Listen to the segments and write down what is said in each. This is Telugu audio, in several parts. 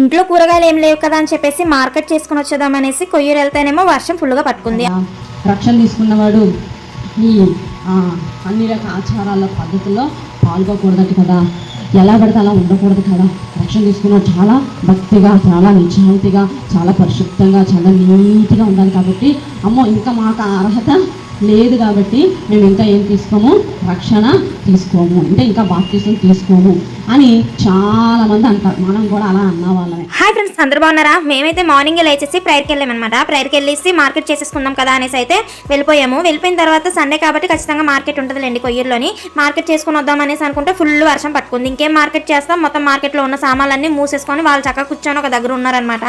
ఇంట్లో కూరగాయలు ఏం లేవు కదా అని చెప్పేసి మార్కెట్ చేసుకుని వచ్చేద్దామనేసి కొయ్యూరు వెళ్తేనేమో వర్షం ఫుల్గా పట్టుకుంది. రక్షణ తీసుకున్నవాడు ఈ అన్ని రకాల ఆచారాల పద్ధతుల్లో పాల్గొకూడదట కదా, ఎలా పడితే అలా ఉండకూడదు కదా. రక్షణ తీసుకున్నవాడు చాలా భక్తిగా, చాలా నిజాయితీగా, చాలా పరిశుద్ధంగా, చాలా నీట్గా ఉండాలి. కాబట్టి అమ్మో ఇంకా మాకు అర్హత లేదు కాబట్టి మేము ఇంకా ఏం తీసుకోము, రక్షణ తీసుకోము, అంటే ఇంకా బాప్తిసం తీసుకోము అని చాలా మంది అంటారు. మనం కూడా అలా అన్న వాళ్ళమే. హాయ్ ఫ్రెండ్స్, అందరూ బాగున్నారా? మేమైతే మార్నింగ్ లేచేసి ప్రేయర్కి వెళ్ళామన్నమాట. ప్రేయర్కి వెళ్ళేసి మార్కెట్ చేసేసుకుందాం కదా అనేసి అయితే వెళ్ళిపోయాము. వెళ్ళిపోయిన తర్వాత సండే కాబట్టి ఖచ్చితంగా మార్కెట్ ఉంటుందిలేండి కొయ్యూరులోని. మార్కెట్ చేసుకుని వద్దాం అనేసి అనుకుంటే ఫుల్ వర్షం పట్టుకుంది. ఇంకేం మార్కెట్ చేస్తాం, మొత్తం మార్కెట్లో ఉన్న సామాన్లన్నీ మూసేసుకొని వాళ్ళు చక్కగా కూర్చొని ఒక దగ్గర ఉన్నారనమాట.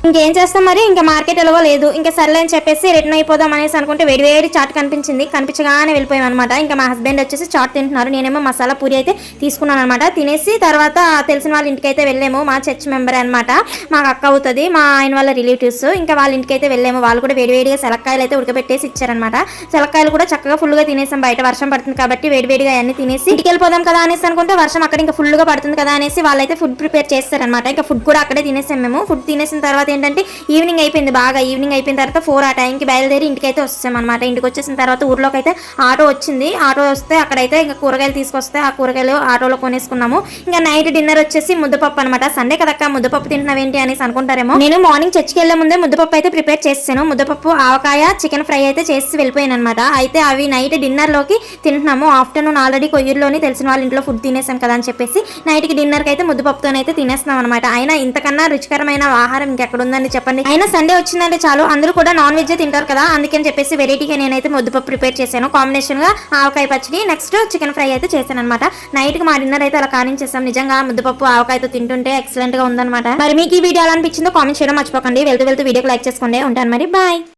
ఇంకేం చేస్తాం మరి, ఇంకా మార్కెట్ ఎలాగో లేదు, ఇంకా సర్లే అని చెప్పేసి రిటర్న్ అయిపోదాం అనేసి అనుకుంటే వేడి చాట్ కనిపించింది. కనిపించగానే వెళ్ళిపోయాం అనమాట. ఇంకా మా హస్బెండ్ వచ్చేసి చాట్ తింటున్నారు, నేనేమో మసాలా పూరి అయితే తీసుకున్నాను అనమాట. తినేసి తర్వాత తెలిసిన వాళ్ళ ఇంటికి అయితే వెళ్ళాము. మా చర్చ్ మెంబర్ అనమాట, మాకు అక్క అవుతుంది, మా ఆయన వాళ్ళ రిలేటివ్స్. ఇంకా వాళ్ళ ఇంటికి అయితే వెళ్ళాము. వాళ్ళు కూడా వేడివేడిగా సెలక్కాయలు అయితే ఉడకబెట్టేసి ఇచ్చారనమాట. సెలక్కాయలు కూడా చక్కగా ఫుల్గా తినేసాం. బయట వర్షం పడుతుంది కాబట్టి వేడివేడిగా అన్ని తినేసి ఇంటికి వెళ్ళిపోదాం కదా అనేసి అనుకుంటే వర్షం అక్కడ ఇంకా ఫుల్గా పడుతుంది కదా అనేసి వాళ్ళైతే ఫుడ్ ప్రిపేర్ చేస్తారనమాట. ఇంకా ఫుడ్ కూడా అక్కడే తినేసాం మేము. ఫుడ్ తినేసిన తర్వాత ఏంటంటే ఈవినింగ్ అయిపోయింది. బాగా ఈవినింగ్ అయిపోయిన తర్వాత 4 ఆ టైంకి బయలుదేరి ఇంటికి అయితే వచ్చాం అనమాట. ఇంటికి వచ్చేసిన తర్వాత ఊర్లోకి అయితే ఆటో వచ్చింది. ఆటో వస్తే అక్కడైతే ఇంకా కూరగాయలు తీసుకొస్తే ఆ కూరగాయలు ఆటోలో కొనేసుకున్నాము. ఇంకా నైట్ డిన్నర్ వచ్చేసి ముద్దపప్పు అనమాట. సండే కదక్క ముద్దపప్పు తింటున్నావేంటి అనేసి అనుకుంటారేమో. నేను మార్నింగ్ చర్చికి వెళ్లే ముందే ముద్దపప్పు అయితే ప్రిపేర్ చేసాను. ముద్దపప్పు, ఆవకాయ, చికెన్ ఫ్రై అయితే చేసి వెళ్ళిపోయాను అనమాట. అయితే అవి నైట్ డిన్నర్ లోకి తింటున్నాము. ఆఫ్టర్నూన్ ఆల్రెడీ కొయ్యూరులోని తెలిసిన వాళ్ళ ఇంట్లో ఫుడ్ తినేసాం కదా అని చెప్పేసి నైట్ కి డిన్నర్ కి అయితే ముద్దపప్పుతోనైతే తినేస్తున్నాం అనమాట. అయినా ఇంతకన్నా రుచికరమైన ఆహారం ఇంకెక్కడ ఉందని చెప్పండి. అయినా సండే వచ్చిందంటే చాలు, అందరూ కూడా నాన్ వెజ్ తింటారు కదా, అందుకని చెప్పేసి వెరైటీగా నేనైతే ముద్దపప్పు ప్రిపేర్ చేశాను. కాంబినేషన్ గా ఆవకాయ పచ్చడి, నెక్స్ట్ చికెన్ ఫ్రై అయితే చేశాను అనమాట. నైట్ కి మా డిన్నర్ అయితే అలా కానించేసాం. నిజంగా ముద్దపప్పు ఆవకాయతో తింటుంటే ఎక్సలెంట్ గా ఉందన్నమాట. మరి మీకు ఈ వీడియో ఎలా అనిపించిందో కామెంట్ చేయడం మర్చిపోకండి. వెళ్తూ వీడియోకి లైక్ చేసుకోండి. ఉంటాను మరి, బాయ్.